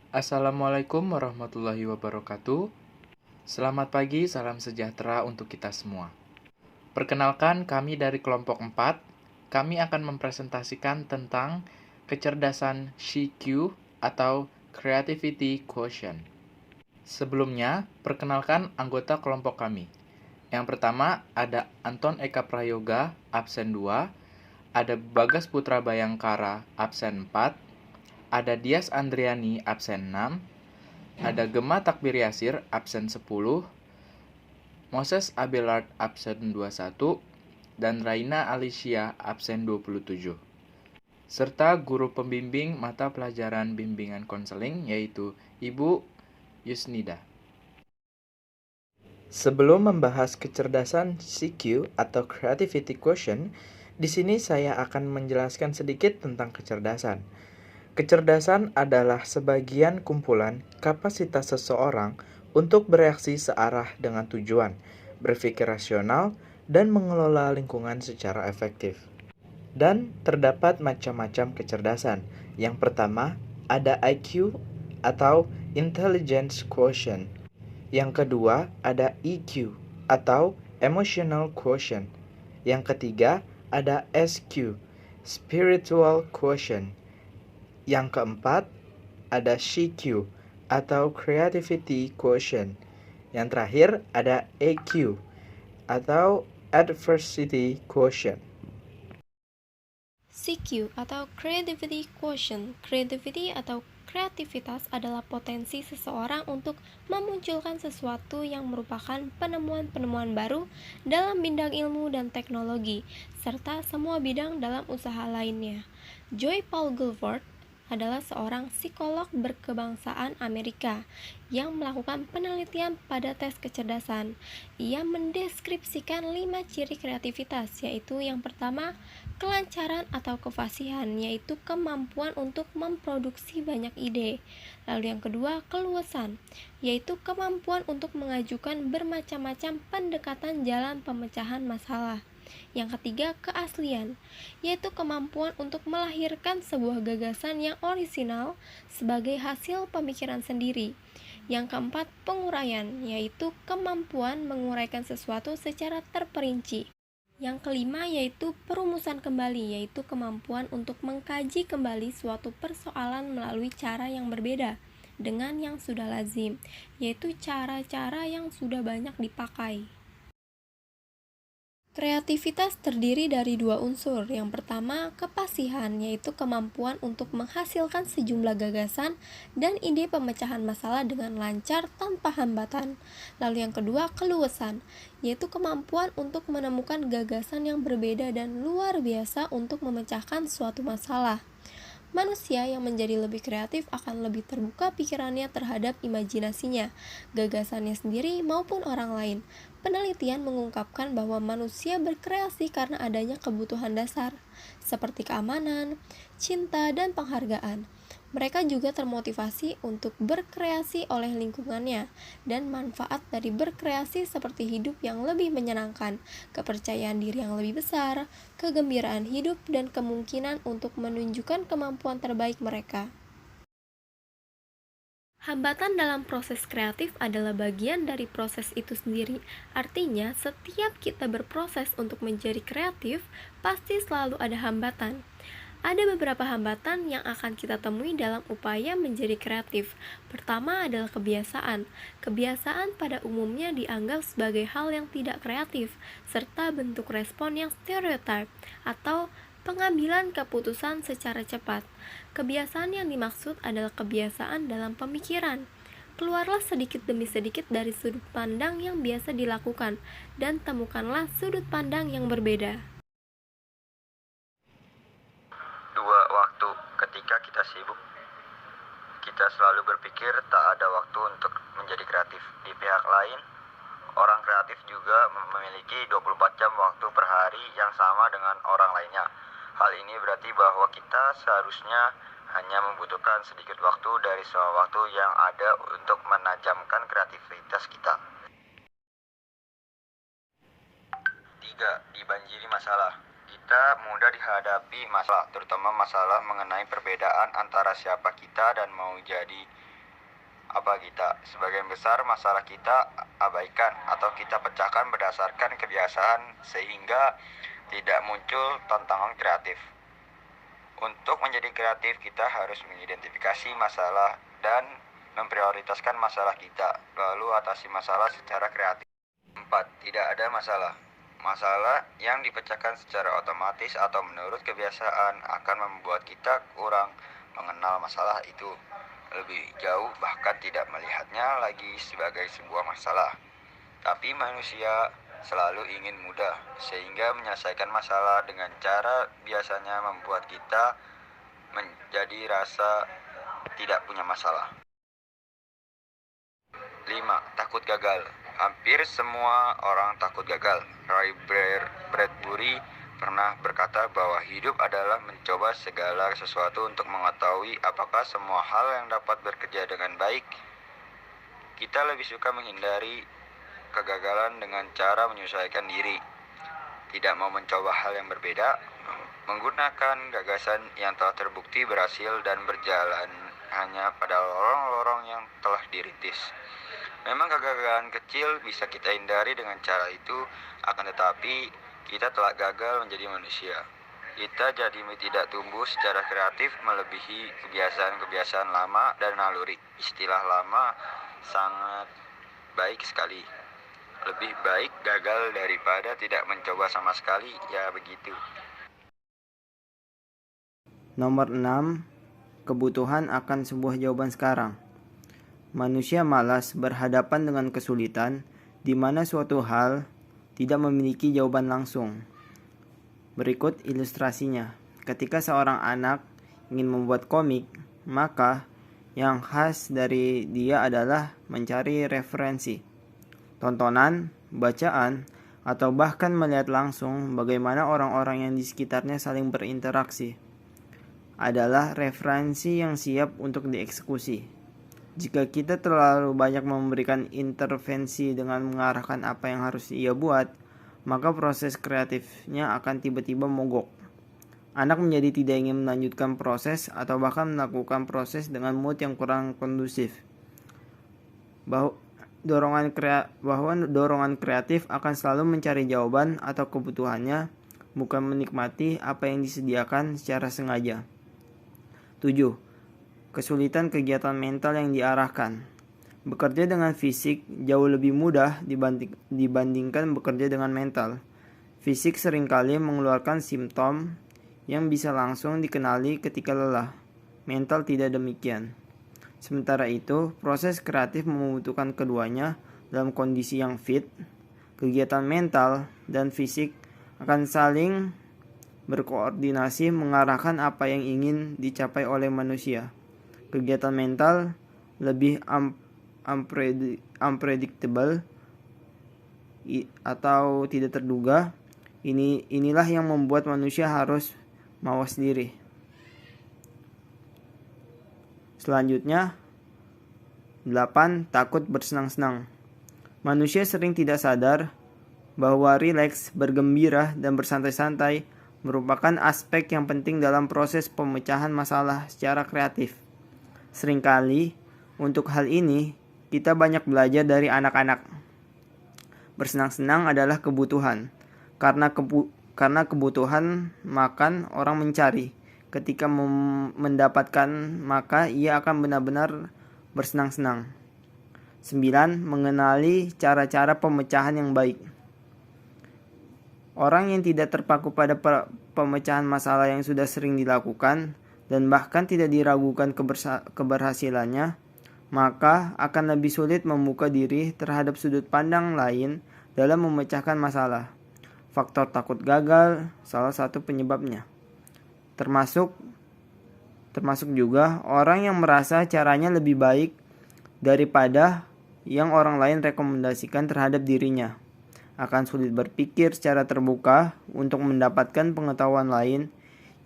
Assalamualaikum warahmatullahi wabarakatuh. Selamat pagi, salam sejahtera untuk kita semua. Perkenalkan, kami dari kelompok 4. Kami akan mempresentasikan tentang kecerdasan CQ atau Creativity Quotient. Sebelumnya, perkenalkan anggota kelompok kami. Yang pertama ada Anton Eka Prayoga, absen 2. Ada Bagas Putra Bayangkara, absen 4. Ada Dias Andriani, absen 6. Ada Gema Takbir Yasir, absen 10. Moses Abelard, absen 21. Dan Raina Alicia, absen 27. Serta guru pembimbing mata pelajaran bimbingan konseling, yaitu Ibu Yusnida. Sebelum membahas kecerdasan CQ atau Creativity Quotient, di sini saya akan menjelaskan sedikit tentang kecerdasan. Kecerdasan adalah sebagian kumpulan kapasitas seseorang untuk bereaksi searah dengan tujuan, berpikir rasional, dan mengelola lingkungan secara efektif. Dan terdapat macam-macam kecerdasan. Yang pertama, ada IQ atau Intelligence Quotient. Yang kedua, ada EQ atau Emotional Quotient. Yang ketiga, ada SQ, Spiritual Quotient. Yang keempat, ada CQ atau Creativity Quotient. Yang terakhir, ada AQ atau Adversity Quotient. CQ atau Creativity Quotient. Creativity atau kreativitas adalah potensi seseorang untuk memunculkan sesuatu yang merupakan penemuan-penemuan baru dalam bidang ilmu dan teknologi, serta semua bidang dalam usaha lainnya. Joy Paul Gilford adalah seorang psikolog berkebangsaan Amerika yang melakukan penelitian pada tes kecerdasan. Ia mendeskripsikan 5 ciri kreativitas, yaitu yang pertama, kelancaran atau kefasihan, yaitu kemampuan untuk memproduksi banyak ide. Lalu yang kedua, keluasan, yaitu kemampuan untuk mengajukan bermacam-macam pendekatan jalan pemecahan masalah. Yang ketiga, keaslian, yaitu kemampuan untuk melahirkan sebuah gagasan yang orisinal sebagai hasil pemikiran sendiri. Yang keempat, penguraian, yaitu kemampuan menguraikan sesuatu secara terperinci. Yang kelima yaitu perumusan kembali, yaitu kemampuan untuk mengkaji kembali suatu persoalan melalui cara yang berbeda dengan yang sudah lazim, yaitu cara-cara yang sudah banyak dipakai. Kreativitas terdiri dari 2 unsur. Yang pertama, kefasihan, yaitu kemampuan untuk menghasilkan sejumlah gagasan dan ide pemecahan masalah dengan lancar tanpa hambatan. Lalu yang kedua, keluasan, yaitu kemampuan untuk menemukan gagasan yang berbeda dan luar biasa untuk memecahkan suatu masalah. Manusia yang menjadi lebih kreatif akan lebih terbuka pikirannya terhadap imajinasinya, gagasannya sendiri maupun orang lain. Penelitian mengungkapkan bahwa manusia berkreasi karena adanya kebutuhan dasar, seperti keamanan, cinta, dan penghargaan. Mereka juga termotivasi untuk berkreasi oleh lingkungannya, dan manfaat dari berkreasi seperti hidup yang lebih menyenangkan, kepercayaan diri yang lebih besar, kegembiraan hidup, dan kemungkinan untuk menunjukkan kemampuan terbaik mereka. Hambatan dalam proses kreatif adalah bagian dari proses itu sendiri. Artinya, setiap kita berproses untuk menjadi kreatif, pasti selalu ada hambatan. Ada beberapa hambatan yang akan kita temui dalam upaya menjadi kreatif. Pertama adalah kebiasaan. Kebiasaan pada umumnya dianggap sebagai hal yang tidak kreatif, serta bentuk respon yang stereotip atau pengambilan keputusan secara cepat. Kebiasaan yang dimaksud adalah kebiasaan dalam pemikiran. Keluarlah sedikit demi sedikit dari sudut pandang yang biasa dilakukan, dan temukanlah sudut pandang yang berbeda. Dua, waktu. Ketika kita sibuk, kita selalu berpikir tak ada waktu untuk menjadi kreatif. Di pihak lain, orang kreatif juga memiliki 24 jam waktu per hari yang sama dengan orang lainnya. Hal ini berarti bahwa kita seharusnya hanya membutuhkan sedikit waktu dari semua waktu yang ada untuk menajamkan kreativitas kita. 3. Dibanjiri masalah. Kita mudah dihadapi masalah, terutama masalah mengenai perbedaan antara siapa kita dan mau jadi Apa kita sebagian besar masalah kita abaikan atau kita pecahkan berdasarkan kebiasaan sehingga tidak muncul tantangan kreatif. Untuk menjadi kreatif kita harus mengidentifikasi masalah dan memprioritaskan masalah kita, lalu atasi masalah secara kreatif. 4. Tidak ada masalah. Masalah yang dipecahkan secara otomatis atau menurut kebiasaan akan membuat kita kurang mengenal masalah itu lebih jauh, bahkan tidak melihatnya lagi sebagai sebuah masalah. Tapi manusia selalu ingin mudah, sehingga menyelesaikan masalah dengan cara biasanya membuat kita menjadi rasa tidak punya masalah. 5. Takut gagal. Hampir semua orang takut gagal. Ray Bradbury pernah berkata bahwa hidup adalah mencoba segala sesuatu untuk mengetahui apakah semua hal yang dapat bekerja dengan baik. Kita lebih suka menghindari kegagalan dengan cara menyesuaikan diri. Tidak mau mencoba hal yang berbeda, menggunakan gagasan yang telah terbukti berhasil dan berjalan hanya pada lorong-lorong yang telah dirintis. Memang kegagalan kecil bisa kita hindari dengan cara itu, akan tetapi kita telah gagal menjadi manusia. Kita jadi tidak tumbuh secara kreatif melebihi kebiasaan-kebiasaan lama dan naluri. Istilah lama sangat baik sekali. Lebih baik gagal daripada tidak mencoba sama sekali, ya begitu. Nomor 6. Kebutuhan akan sebuah jawaban sekarang. Manusia malas berhadapan dengan kesulitan di mana suatu hal tidak memiliki jawaban langsung. Berikut ilustrasinya. Ketika seorang anak ingin membuat komik, maka yang khas dari dia adalah mencari referensi, tontonan, bacaan, atau bahkan melihat langsung bagaimana orang-orang yang di sekitarnya saling berinteraksi. Adalah referensi yang siap untuk dieksekusi. Jika kita terlalu banyak memberikan intervensi dengan mengarahkan apa yang harus ia buat, maka proses kreatifnya akan tiba-tiba mogok. Anak menjadi tidak ingin melanjutkan proses atau bahkan melakukan proses dengan mood yang kurang kondusif. Bahwa dorongan kreatif akan selalu mencari jawaban atau kebutuhannya, bukan menikmati apa yang disediakan secara sengaja. 7. Kesulitan kegiatan mental yang diarahkan. Bekerja dengan fisik jauh lebih mudah dibandingkan bekerja dengan mental. Fisik seringkali mengeluarkan simptom yang bisa langsung dikenali ketika lelah. Mental tidak demikian. Sementara itu, proses kreatif membutuhkan keduanya dalam kondisi yang fit. Kegiatan mental dan fisik akan saling berkoordinasi mengarahkan apa yang ingin dicapai oleh manusia. Kegiatan mental lebih unpredictable atau tidak terduga. Inilah yang membuat manusia harus mawas diri. Selanjutnya, 8. Takut bersenang-senang. Manusia sering tidak sadar bahwa rileks, bergembira, dan bersantai-santai merupakan aspek yang penting dalam proses pemecahan masalah secara kreatif. Seringkali, untuk hal ini, kita banyak belajar dari anak-anak. Bersenang-senang adalah kebutuhan. Karena kebutuhan makan, orang mencari. Ketika mendapatkan, maka ia akan benar-benar bersenang-senang. 9. Mengenali cara-cara pemecahan yang baik. Orang yang tidak terpaku pada pemecahan masalah yang sudah sering dilakukan dan bahkan tidak diragukan keberhasilannya, maka akan lebih sulit membuka diri terhadap sudut pandang lain dalam memecahkan masalah. Faktor takut gagal salah satu penyebabnya. Termasuk juga orang yang merasa caranya lebih baik daripada yang orang lain rekomendasikan terhadap dirinya. Akan sulit berpikir secara terbuka untuk mendapatkan pengetahuan lain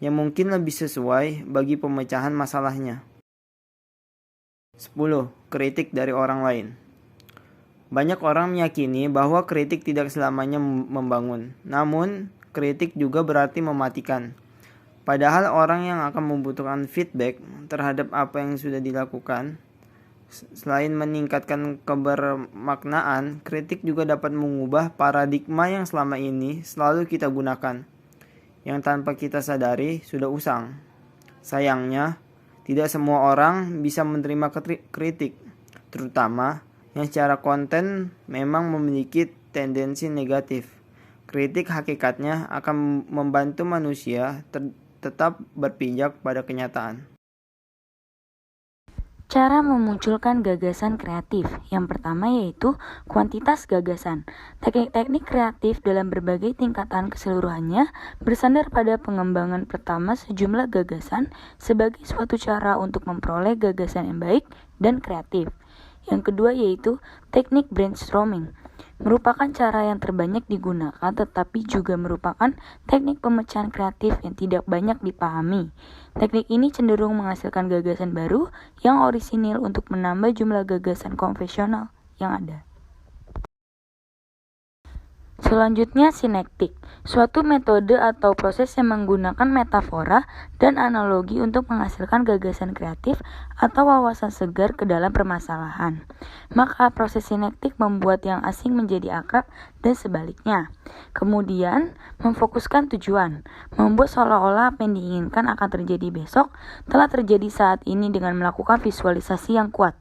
yang mungkin lebih sesuai bagi pemecahan masalahnya. 10. Kritik dari orang lain. Banyak orang meyakini bahwa kritik tidak selamanya membangun. Namun, kritik juga berarti mematikan. Padahal orang yang akan membutuhkan feedback terhadap apa yang sudah dilakukan Selain meningkatkan kebermaknaan, kritik juga dapat mengubah paradigma yang selama ini selalu kita gunakan, yang tanpa kita sadari sudah usang. Sayangnya, tidak semua orang bisa menerima kritik, terutama yang secara konten memang memiliki tendensi negatif. Kritik hakikatnya akan membantu manusia tetap berpijak pada kenyataan. Cara memunculkan gagasan kreatif. Yang pertama yaitu kuantitas gagasan. Teknik-teknik kreatif dalam berbagai tingkatan keseluruhannya bersandar pada pengembangan pertama sejumlah gagasan sebagai suatu cara untuk memperoleh gagasan yang baik dan kreatif. Yang kedua yaitu teknik brainstorming. Merupakan cara yang terbanyak digunakan tetapi juga merupakan teknik pemecahan kreatif yang tidak banyak dipahami. Teknik ini cenderung menghasilkan gagasan baru yang orisinil untuk menambah jumlah gagasan konvensional yang ada. Selanjutnya, sinektik, suatu metode atau proses yang menggunakan metafora dan analogi untuk menghasilkan gagasan kreatif atau wawasan segar ke dalam permasalahan. Maka proses sinektik membuat yang asing menjadi akrab dan sebaliknya. Kemudian, memfokuskan tujuan, membuat seolah-olah apa yang diinginkan akan terjadi besok telah terjadi saat ini dengan melakukan visualisasi yang kuat.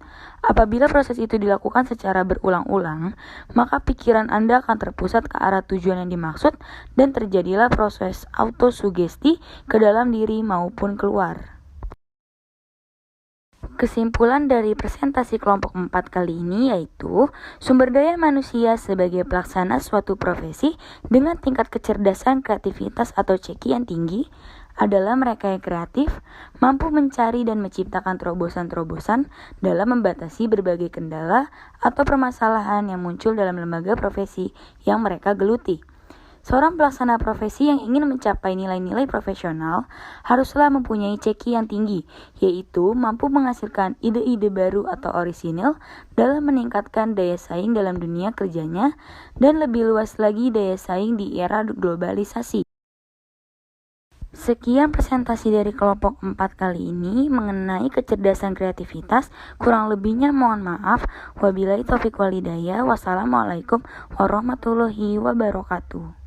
Apabila proses itu dilakukan secara berulang-ulang, maka pikiran Anda akan terpusat ke arah tujuan yang dimaksud dan terjadilah proses autosugesti ke dalam diri maupun keluar. Kesimpulan dari presentasi kelompok 4 kali ini yaitu sumber daya manusia sebagai pelaksana suatu profesi dengan tingkat kecerdasan, kreativitas atau CQ yang tinggi adalah mereka yang kreatif, mampu mencari dan menciptakan terobosan-terobosan dalam membatasi berbagai kendala atau permasalahan yang muncul dalam lembaga profesi yang mereka geluti. Seorang pelaksana profesi yang ingin mencapai nilai-nilai profesional haruslah mempunyai CQ yang tinggi, yaitu mampu menghasilkan ide-ide baru atau orisinil dalam meningkatkan daya saing dalam dunia kerjanya dan lebih luas lagi daya saing di era globalisasi. Sekian presentasi dari kelompok 4 kali ini mengenai kecerdasan kreativitas. Kurang lebihnya mohon maaf. Wabillahi taufiq wal hidayah. Wassalamualaikum warahmatullahi wabarakatuh.